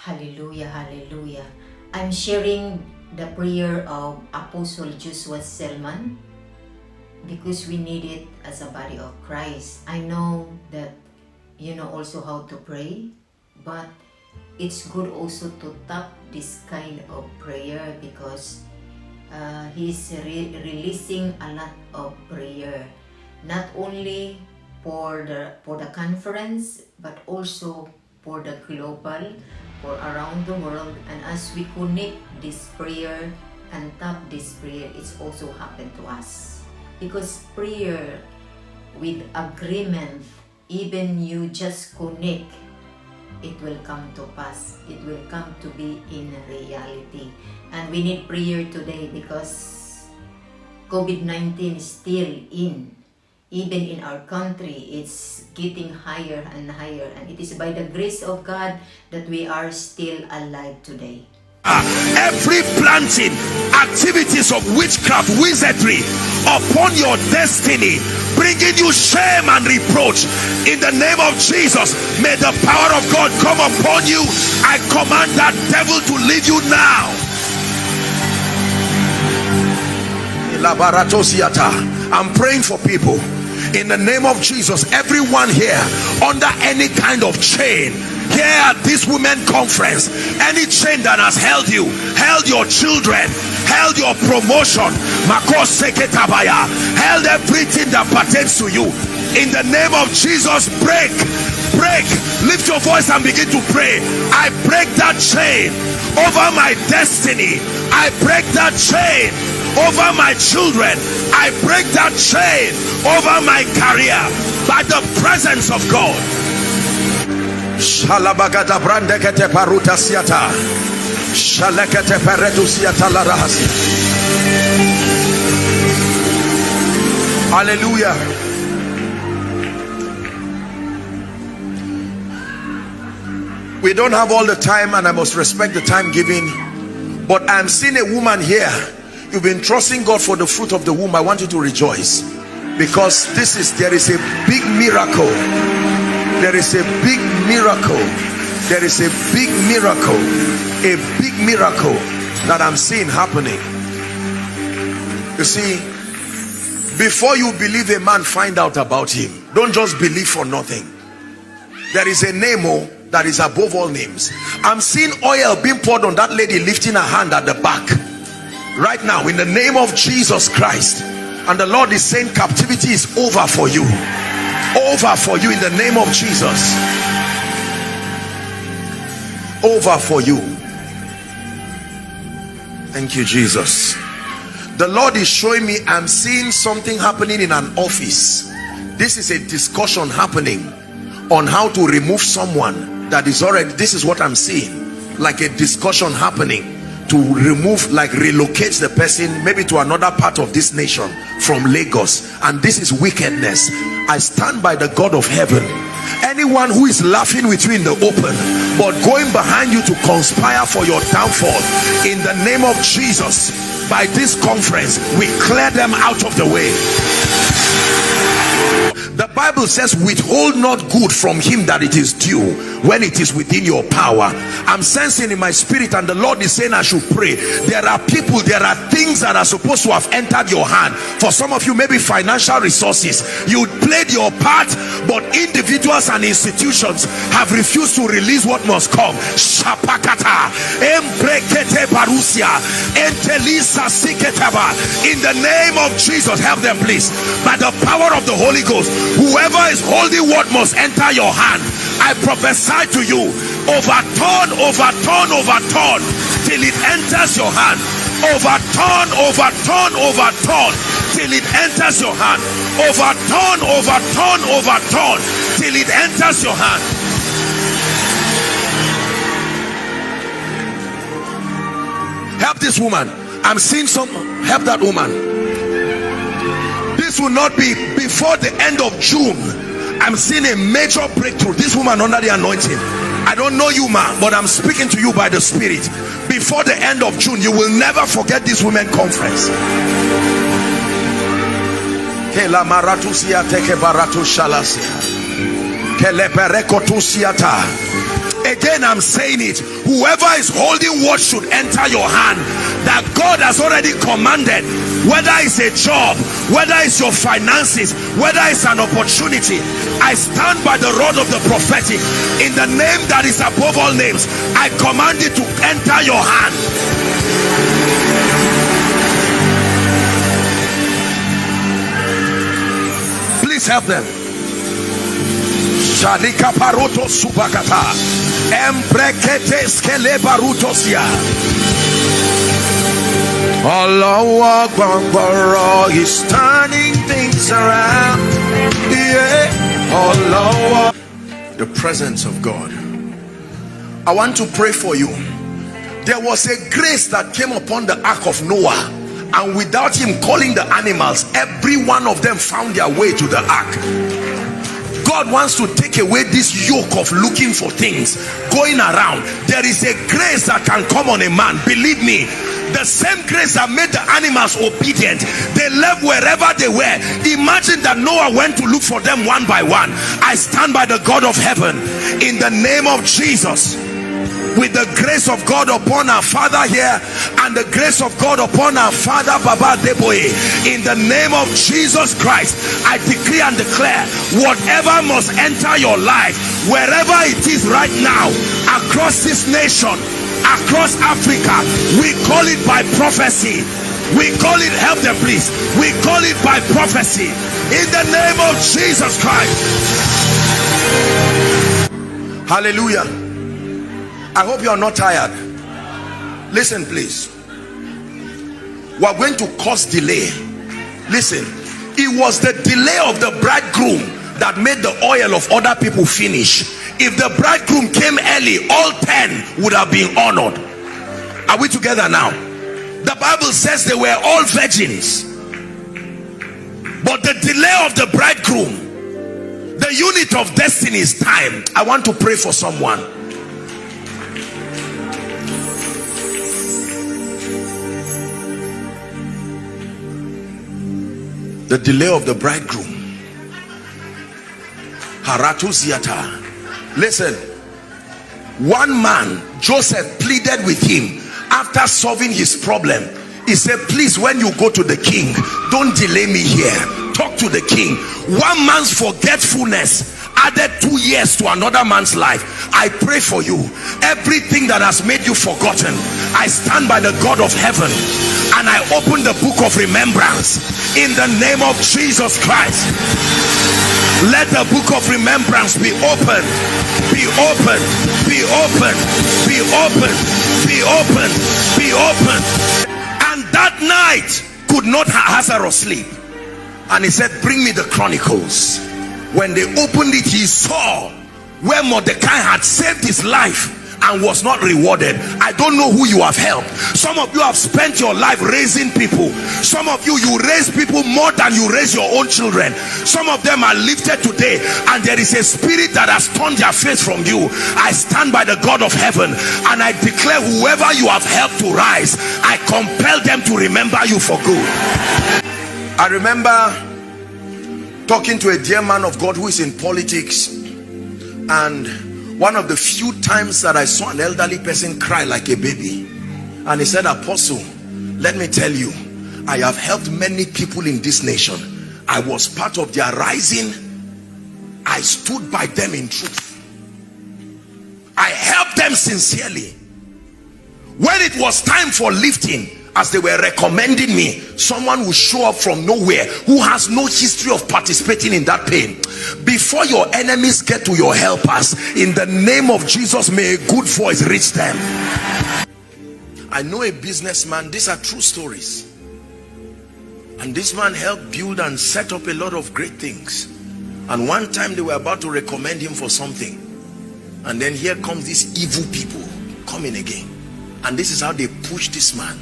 Hallelujah, hallelujah. I'm sharing the prayer of Apostle Joshua Selman because we need it as a body of Christ. I know that you know also how to pray, but it's good also to tap this kind of prayer because he's releasing a lot of prayer, not only for the conference, but also for the global, for around the world. And as we connect this prayer and tap this prayer, it's also happened to us. Because prayer with agreement, even you just connect, it will come to pass. It will come to be in reality. And we need prayer today because COVID-19 is still in. Even in our country, it's getting higher and higher. And it is by the grace of God that we are still alive today. Every planting activities of witchcraft, wizardry upon your destiny, bringing you shame and reproach, in the name of Jesus, may the power of God come upon you. I command that devil to leave you now. I'm praying for people in the name of Jesus. Everyone here under any kind of chain here at this women conference, any chain that has held you, held your children, held your promotion, held everything that pertains to you, in the name of Jesus, break. Lift your voice and begin to pray. I break that chain over my destiny. I break that chain over my children. I break that chain over my career by the presence of God. Shalabagada brandekete paruta siata. Shalekete peredu siata larahasi. Hallelujah. We don't have all the time, and I must respect the time given, but I'm seeing a woman here. You've been trusting God for the fruit of the womb. I want you to rejoice, because there is a big miracle. There is a big miracle. There is a big miracle. A big miracle that I'm seeing happening. You see, before you believe a man, find out about him. Don't just believe for nothing. There is a name that is above all names. I'm seeing oil being poured on that lady lifting her hand at the back right now in the name of Jesus Christ. And the Lord is saying captivity is over for you. Over for you in the name of Jesus. Over for you. Thank you, Jesus. The Lord is showing me, I'm seeing something happening in an office. This is a discussion happening on how to remove someone that is already, this is what I'm seeing, like a discussion happening to remove, like relocate the person maybe to another part of this nation from Lagos. And this is wickedness. I stand by the God of heaven. Anyone who is laughing with you in the open but going behind you to conspire for your downfall, in the name of Jesus, by this conference we clear them out of the way. The Bible says, withhold not good from him that it is due when it is within your power. I'm sensing in my spirit, and the Lord is saying I should pray. There are people, there are things that are supposed to have entered your hand. For some of you, maybe financial resources. You played your part, but individuals and institutions have refused to release what must come. Shapakata, Embrekete Barusia, Entelisa Siketaba. In the name of Jesus, help them please. By the power of the Holy Ghost, whoever is holding what must enter your hand, I prophesy to you, overturn till it enters your hand. Overturn till it enters your hand. Overturn till it enters your hand. Help this woman. I'm seeing some. Help that woman. This will not be before the end of June. I'm seeing a major breakthrough. This woman under the anointing. I don't know you, man, but I'm speaking to you by the Spirit. Before the end of June, you will never forget this women conference. Again, I'm saying it. whoever is holding what should enter your hand, that God has already commanded, whether it's a job, whether it's your finances, whether it's an opportunity. I stand by the rod of the prophetic, in the name that is above all names. I command it to enter your hand. Please help them. Shalika paroto subakata embrekete skele barutosia. Allah Akbar is turning things around. Yeah. Allah. The presence of God. I want to pray for you. There was a grace that came upon the ark of Noah, and without him calling the animals, every one of them found their way to the ark. God wants to take away this yoke of looking for things, going around. There is a grace that can come on a man. Believe me, the same grace that made the animals obedient, they left wherever they were. Imagine that Noah went to look for them one by one. I stand by the God of heaven, in the name of Jesus, with the grace of God upon our father here, and the grace of God upon our father Baba Deboye, in the name of Jesus Christ, I decree and declare, whatever must enter your life, wherever it is right now, across this nation, across Africa, we call it by prophecy. We call it, help them please, we call it by prophecy, in the name of Jesus Christ. Hallelujah. I hope you are not tired. Listen please, we are going to cause delay. Listen, it was the delay of the bridegroom that made the oil of other people finish. If the bridegroom came early, all 10 would have been honored. Are we together now? The Bible says they were all virgins, but the delay of the bridegroom, the unit of destiny is time. I want to pray for someone. The delay of the bridegroom. Haratuziata. Listen, one man, Joseph, pleaded with him after solving his problem. He said, please, when you go to the king, don't delay me here. Talk to the king. One man's forgetfulness added 2 years to another man's life. I pray for you, everything that has made you forgotten, I stand by the God of heaven and I open the book of remembrance in the name of Jesus Christ. Let the book of remembrance be opened, be opened, be opened, be opened, be opened, be opened. And that night could not Ahasuerus sleep, and he said, bring me the Chronicles. When they opened it, he saw where Mordecai had saved his life and was not rewarded. I don't know who you have helped. Some of you have spent your life raising people. Some of you raise people more than you raise your own children. Some of them are lifted today, and there is a spirit that has turned their face from you. I stand by the God of heaven and I declare, whoever you have helped to rise, I compel them to remember you for good. I remember talking to a dear man of God who is in politics, and one of the few times that I saw an elderly person cry like a baby, and he said, Apostle, let me tell you, I have helped many people in this nation. I was part of their rising. I stood by them in truth. I helped them sincerely. When it was time for lifting, as they were recommending me, someone will show up from nowhere who has no history of participating in that pain. Before your enemies get to your helpers, in the name of Jesus, may a good voice reach them. I know a businessman, these are true stories, and this man helped build and set up a lot of great things. And one time they were about to recommend him for something, and then here comes these evil people coming again, and this is how they push this man.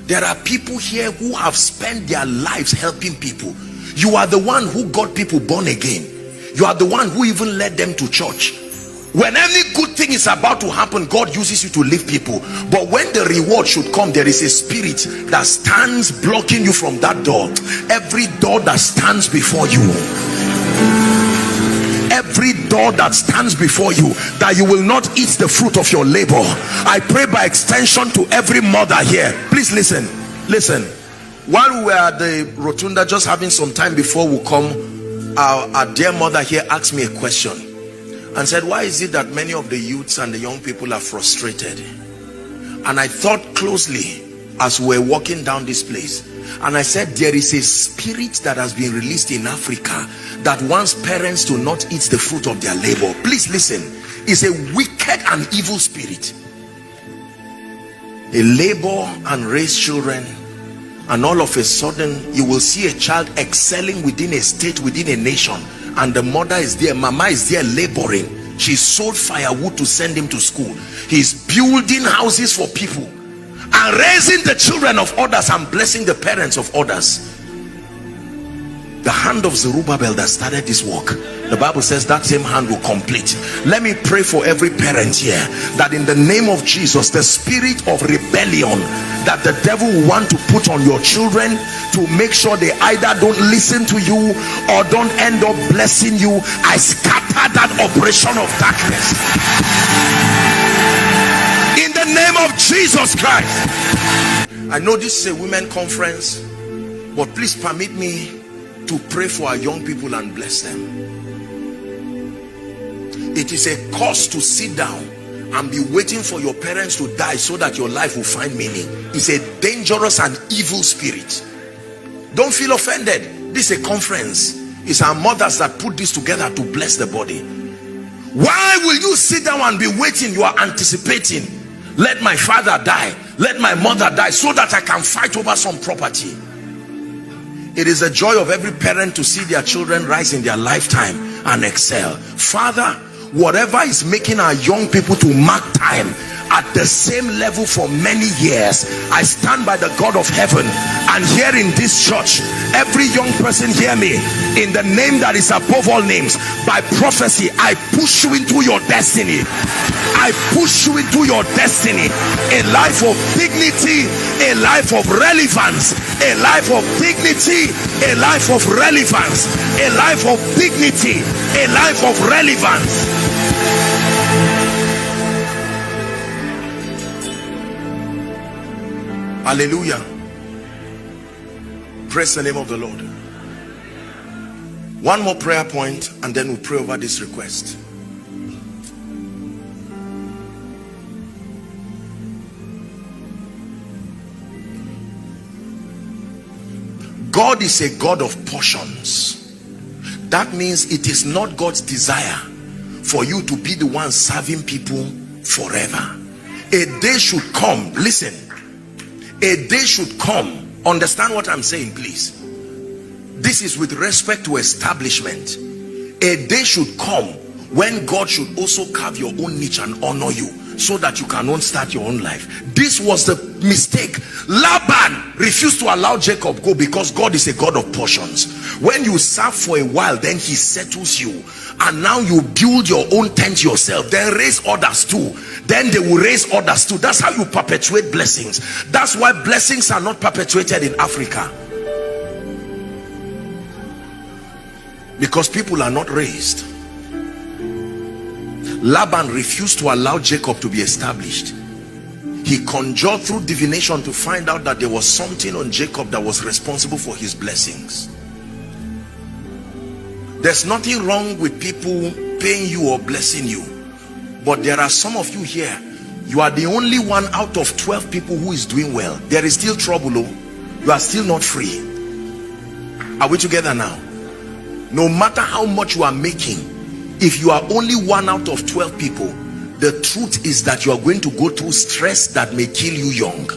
There are people here who have spent their lives helping people. You are the one who got people born again. You are the one who even led them to church. When any good thing is about to happen, God uses you to lift people. But when the reward should come, there is a spirit that stands blocking you from that door. Every door that stands before you, every door that stands before you, that you will not eat the fruit of your labor. I pray by extension to every mother here. Please listen. While we were at the rotunda, just having some time before we come, our dear mother here asked me a question and said, why is it that many of the youths and the young people are frustrated? And I thought closely as we were walking down this place, and I said, there is a spirit that has been released in Africa that wants parents to not eat the fruit of their labor. Please listen. It's a wicked and evil spirit. They labor and raise children, and all of a sudden you will see a child excelling within a state, within a nation, and the mother is there, mama is there laboring. She sold firewood to send him to school. He's building houses for people and raising the children of others and blessing the parents of others. The hand of Zerubbabel that started this work, the Bible says that same hand will complete. Let me pray for every parent here, that in the name of Jesus, the spirit of rebellion that the devil will want to put on your children to make sure they either don't listen to you or don't end up blessing you, I scatter that operation of darkness in the name of Jesus Christ. I know this is a women conference, but please permit me to pray for our young people and bless them. It is a cost to sit down and be waiting for your parents to die so that your life will find meaning. It's a dangerous and evil spirit. Don't feel offended. This is a conference. It's our mothers that put this together to bless the body. Why will you sit down and be waiting? You are anticipating. Let my father die, let my mother die, so that I can fight over some property. It is the joy of every parent to see their children rise in their lifetime and excel. Father, whatever is making our young people to mark time at the same level for many years, I stand by the God of heaven, and here in this church, every young person hear me, in the name that is above all names, by prophecy, I push you into your destiny. I push you into your destiny. A life of dignity, a life of relevance, a life of dignity, a life of relevance, a life of dignity, a life of relevance. Hallelujah. Praise the name of the Lord. One more prayer point and then we'll pray over this request. God is a God of portions. That means it is not God's desire for you to be the one serving people forever. A day should come, listen, a day should come, understand what I'm saying please. This is with respect to establishment. A day should come when God should also carve your own niche and honor you, so that you can start your own life. This was the mistake. Laban refused to allow Jacob go because God is a God of portions. When you serve for a while, then he settles you, and now you build your own tent yourself, then raise others too, then they will raise others too. That's how you perpetuate blessings. That's why blessings are not perpetuated in Africa, because people are not raised. Laban refused to allow Jacob to be established. He conjured through divination to find out that there was something on Jacob that was responsible for his blessings. There's nothing wrong with people paying you or blessing you, but there are some of you here, you are the only one out of 12 people who is doing well. There is still trouble. You are still not free. Are we together now? No matter how much you are making, if you are only one out of 12 people, the truth is that you are going to go through stress that may kill you young.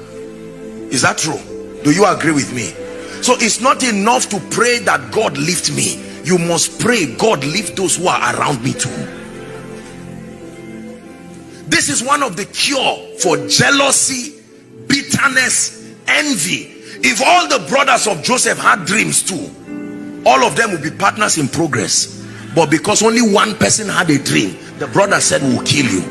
Is that true? Do you agree with me? So it's not enough to pray that God lift me. You must pray, God lift those who are around me too. This is one of the cure for jealousy, bitterness, envy. If all the brothers of Joseph had dreams too, all of them would be partners in progress. But because only one person had a dream, the brother said, we'll kill you.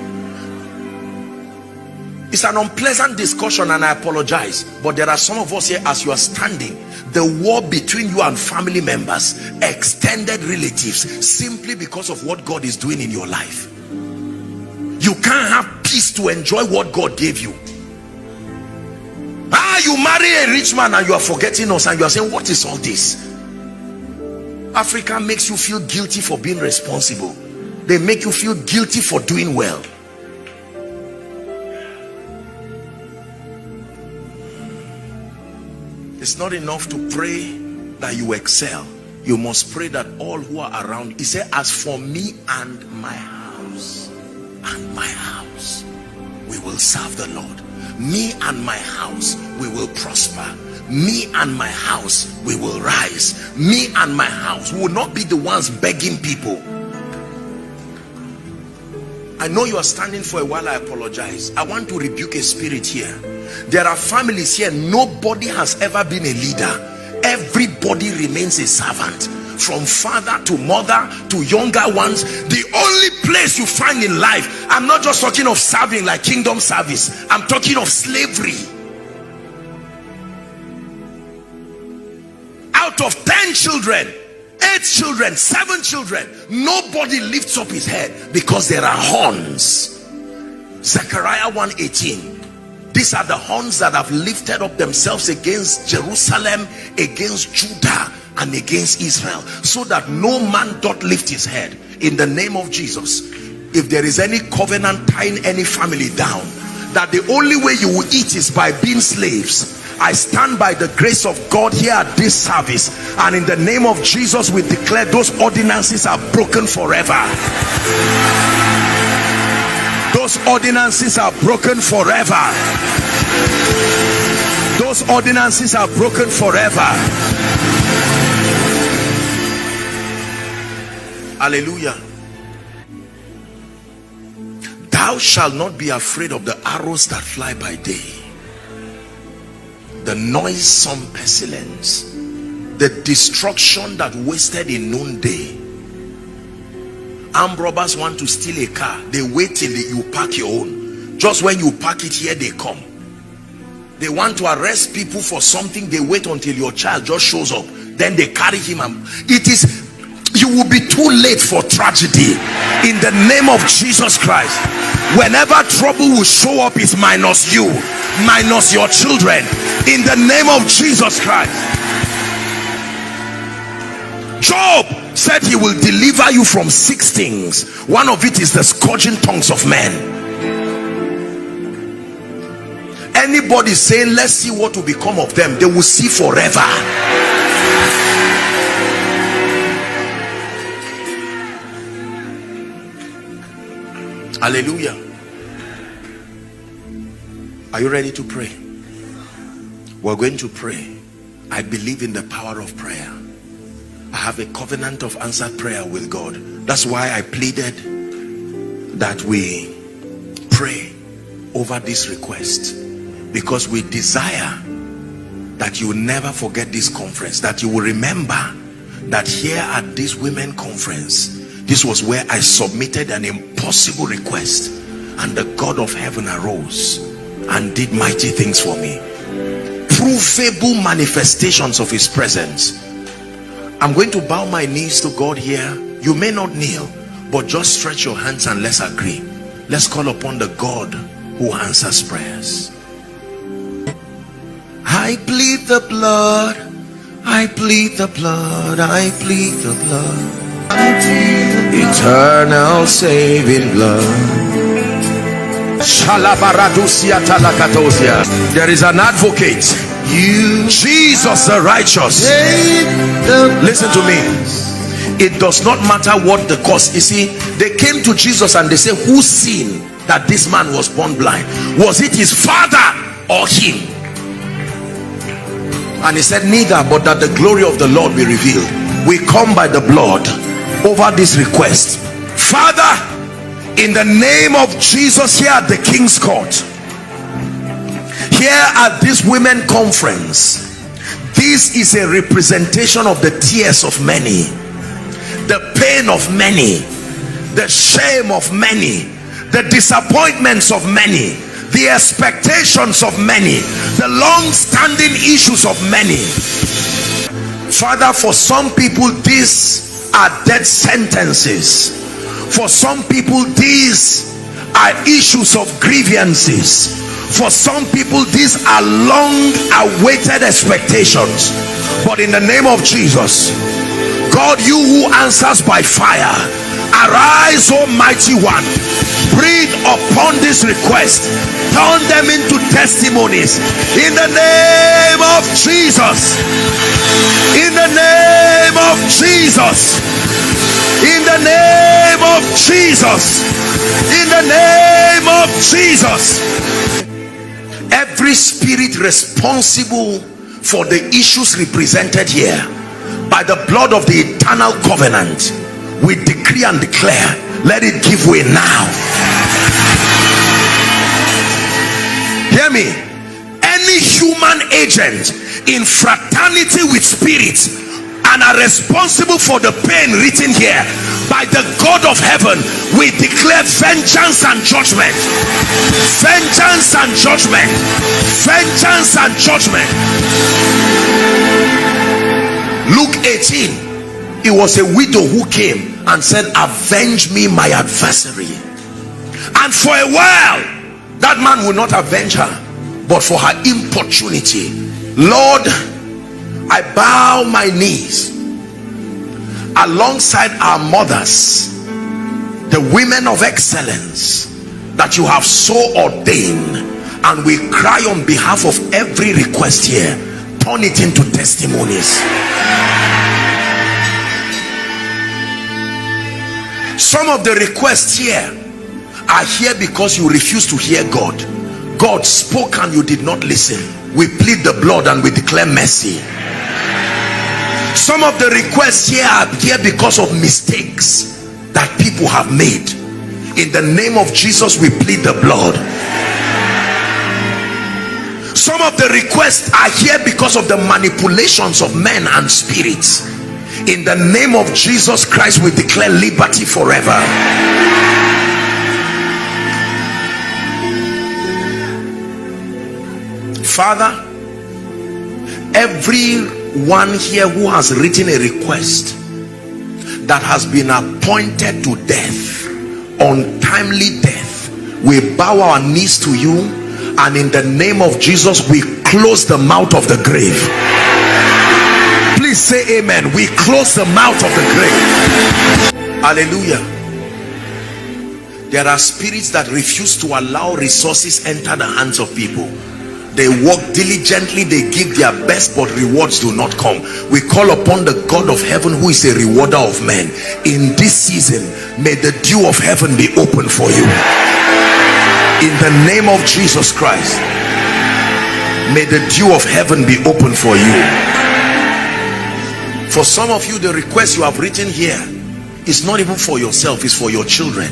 It's an unpleasant discussion, and I apologize, but there are some of us here, as you are standing, the war between you and family members, extended relatives, simply because of what God is doing in your life. You can't have peace to enjoy what God gave you. You marry a rich man and you are forgetting us, and you are saying, what is all this? Africa makes you feel guilty for being responsible. They make you feel guilty for doing well. It's not enough to pray that you excel. You must pray that all who are around, he said, as for me and my house, we will serve the Lord. Me and my house, we will prosper. Me and my house, we will rise. Me and my house, we will not be the ones begging people. I know you are standing for a while. I apologize. I want to rebuke a spirit here. There are families here, nobody has ever been a leader. Everybody remains a servant, from father to mother to younger ones. The only place you find in life, I'm not just talking of serving like kingdom service, I'm talking of slavery. Out of 10 children, 8 children, 7 children, nobody lifts up his head because there are horns. Zechariah 1:18. These are the horns that have lifted up themselves against Jerusalem, against Judah, and against Israel, so that no man doth lift his head. In the name of Jesus, if there is any covenant tying any family down, that the only way you will eat is by being slaves, I stand by the grace of God here at this service, and in the name of Jesus we declare those ordinances are broken forever. Those ordinances are broken forever. Those ordinances are broken forever. Hallelujah. Thou shalt not be afraid of the arrows that fly by day, the noisome pestilence, the destruction that wasted in noonday. Armed robbers want to steal a car, they wait till you park your own. Just when you park it here, they come. They want to arrest people for something, they wait until your child just shows up, then they carry him, and you will be too late for tragedy. In the name of Jesus Christ, whenever trouble will show up, it's minus you, minus your children. In the name of Jesus Christ. Job said he will deliver you from 6 things. One of it is the scourging tongues of men. Anybody saying let's see what will become of them, they will see forever. Hallelujah. Are you ready to pray? We're going to pray. I believe in the power of prayer. I have a covenant of answered prayer with God. That's why I pleaded that we pray over this request, because we desire that you will never forget this conference, that you will remember that here at this women conference, this was where I submitted an impossible request, and the God of heaven arose and did mighty things for me. Provable manifestations of his presence. I'm going to bow my knees to God here. You may not kneel, but just stretch your hands and let's agree. Let's call upon the God who answers prayers. I plead the blood, I plead the blood, I plead the blood. Eternal saving blood. There is an advocate, Jesus the righteous. Listen to me. It does not matter what the cause. You see, they came to Jesus and they said, who sinned that this man was born blind? Was it his father or him? And he said, neither, but that the glory of the Lord be revealed. We come by the blood over this request. Father, in the name of Jesus, here at the King's Court, here at this women conference, this is a representation of the tears of many, the pain of many, the shame of many, the disappointments of many, the expectations of many, the long-standing issues of many. Father, for some people these are death sentences. For some people these are issues of grievances. For some people these are long awaited expectations. But in the name of Jesus, God, you who answers by fire, arise, Almighty One, breathe upon this request, turn them into testimonies in the name of Jesus. In the name of Jesus. In the name of Jesus. In the name of Jesus. Every spirit responsible for the issues represented here, by the blood of the eternal covenant, we decree and declare, let it give way now. Hear me. Any human agent in fraternity with spirits and are responsible for the pain written here, by the God of heaven, we declare vengeance and judgment. Vengeance and judgment. Vengeance and judgment. Luke 18, it was a widow who came and said, avenge me my adversary. And for a while that man will not avenge her, but for her importunity, Lord, I bow my knees alongside our mothers, the women of excellence that you have so ordained, and we cry on behalf of every request here, turn it into testimonies. Some of the requests here are here because you refuse to hear God. God spoke and you did not listen. We plead the blood and we declare mercy. Some of the requests here are here because of mistakes that people have made. In the name of Jesus, we plead the blood. Some of the requests are here because of the manipulations of men and spirits. In the name of Jesus Christ, we declare liberty forever. Father, everyone here who has written a request that has been appointed to death, untimely death, we bow our knees to you, and in the name of Jesus we close the mouth of the grave. Please say amen. We close the mouth of the grave. Hallelujah. There are spirits that refuse to allow resources enter the hands of people. They work diligently, they give their best, but rewards do not come. We call upon the God of heaven, who is a rewarder of men. In this season, may the dew of heaven be open for you. In the name of Jesus Christ, may the dew of heaven be open for you. For some of you, the request you have written here is not even for yourself, it's for your children.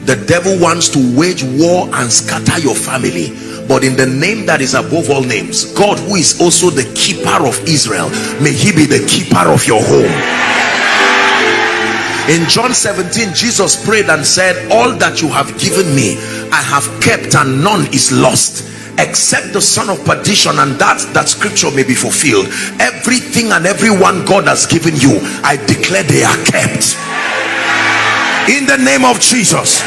The devil wants to wage war and scatter your family, but in the name that is above all names, God, who is also the keeper of Israel, may he be the keeper of your home. In John 17, Jesus prayed and said, all that you have given me I have kept, and none is lost except the son of perdition, and that scripture may be fulfilled. Everything and everyone God has given you, I declare they are kept in the name of Jesus.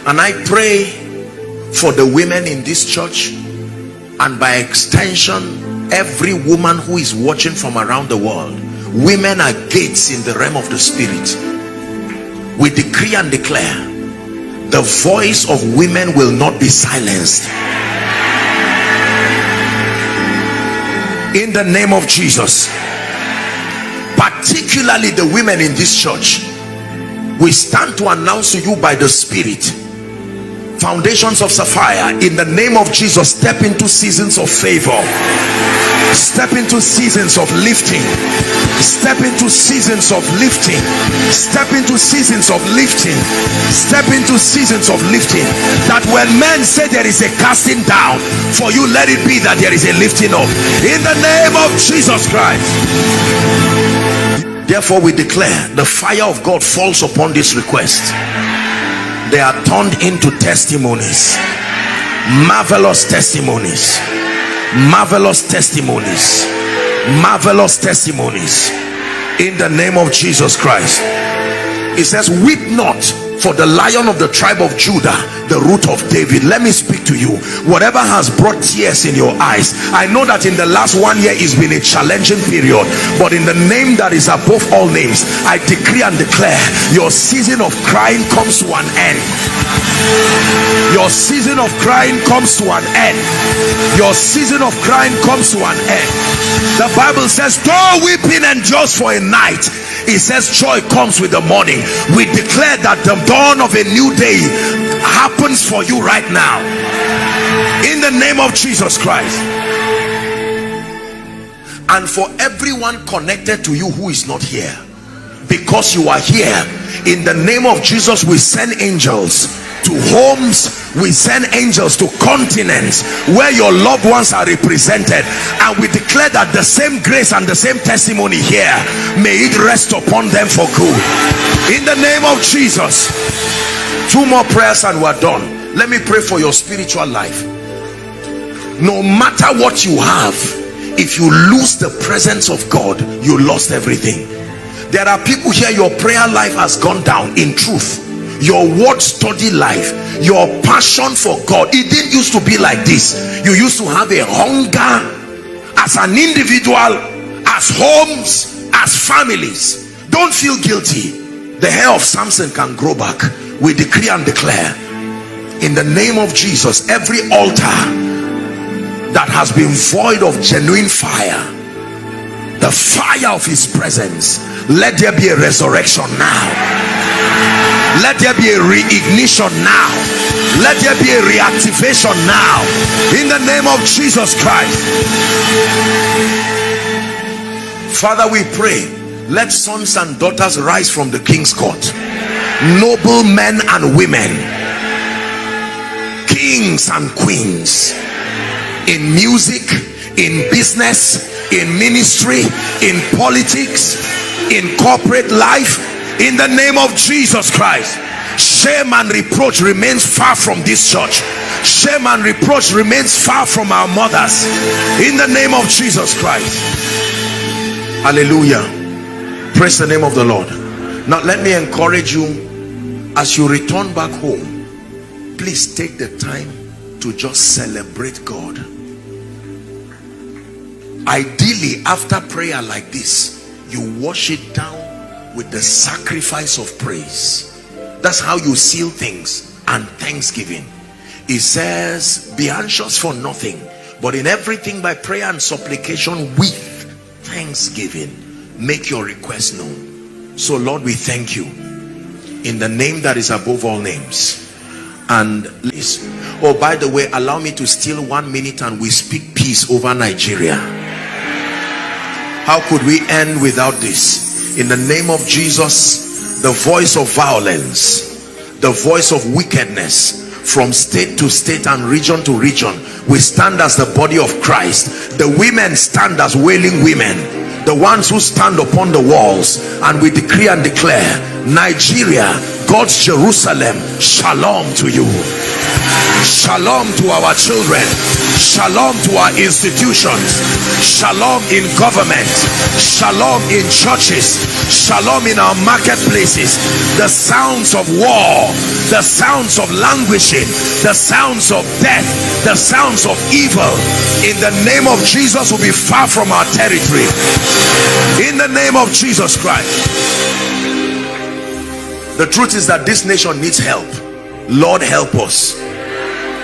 And I pray for the women in this church, and by extension every woman who is watching from around the world. Women are gates in the realm of the spirit. We decree and declare, the voice of women will not be silenced in the name of Jesus. Particularly the women in this church, we stand to announce to you by the Spirit, foundations of sapphire, in the name of Jesus, step into seasons of favor, step into seasons of lifting, step into seasons of lifting, step into seasons of lifting, step into seasons of lifting. That when men say there is a casting down, for you let it be that there is a lifting up in the name of Jesus Christ. Therefore we declare the fire of God falls upon this request. They are turned into testimonies, marvelous testimonies, marvelous testimonies, marvelous testimonies, in the name of Jesus Christ. It says, weep not for the Lion of the tribe of Judah, the root of David. Let me speak to you. Whatever has brought tears in your eyes, I know that in the last 1 year it's been a challenging period, but in the name that is above all names, I decree and declare your season of crying comes to an end. Your season of crying comes to an end. Your season of crying comes to an end. The Bible says, though weeping endures for a night, it says joy comes with the morning. We declare that the dawn of a new day happens for you right now, in the name of Jesus Christ. And for everyone connected to you who is not here, because you are here, in the name of Jesus, we send angels to homes, we send angels to continents where your loved ones are represented, and we declare that the same grace and the same testimony here, may it rest upon them for good, in the name of Jesus. 2 more prayers and we're done. Let me pray for your spiritual life. No matter what you have, if you lose the presence of God, you lost everything. There are people here, your prayer life has gone down. In truth, your word study life, your passion for God, it didn't used to be like this. You used to have a hunger as an individual, as homes, as families. Don't feel guilty. The hair of Samson can grow back. We decree and declare, in the name of Jesus, every altar that has been void of genuine fire, the fire of his presence, let there be a resurrection now. Let there be a reignition now. Let there be a reactivation now, in the name of Jesus Christ. Father, we pray, let sons and daughters rise from the king's court, noble men and women, kings and queens, in music, in business, in ministry, in politics, in corporate life, in the name of Jesus Christ. Shame and reproach remains far from this church. Shame and reproach remains far from our mothers, in the name of Jesus Christ. Hallelujah. Praise the name of the Lord. Now let me encourage you, as you return back home, please take the time to just celebrate God. Ideally, after prayer like this, you wash it down with the sacrifice of praise. That's how you seal things. And thanksgiving. It says, be anxious for nothing, but in everything by prayer and supplication with thanksgiving, make your request known. So Lord, we thank you in the name that is above all names. And listen, oh, by the way, allow me to steal 1 minute and we speak peace over Nigeria. How could we end without this? In the name of Jesus, the voice of violence, the voice of wickedness, from state to state and region to region, we stand as the body of Christ. The women stand as wailing women, the ones who stand upon the walls, and we decree and declare, Nigeria, God's Jerusalem, shalom to you, shalom to our children, shalom to our institutions, shalom in government, shalom in churches, shalom in our marketplaces. The sounds of war, the sounds of languishing, the sounds of death, the sounds of evil, in the name of Jesus, will be far from our territory, in the name of Jesus Christ. The truth is that this nation needs help. Lord, help us.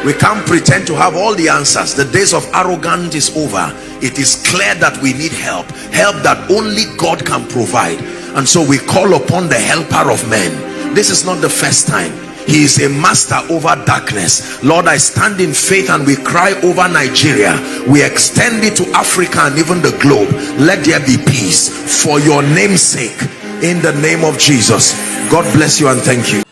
We can't pretend to have all the answers. The days of arrogance is over. It is clear that we need help, help that only God can provide. And so we call upon the helper of men. This is not the first time. He is a master over darkness. Lord, I stand in faith and we cry over Nigeria. We extend it to Africa and even the globe. Let there be peace for your name's sake, in the name of Jesus. God bless you and thank you.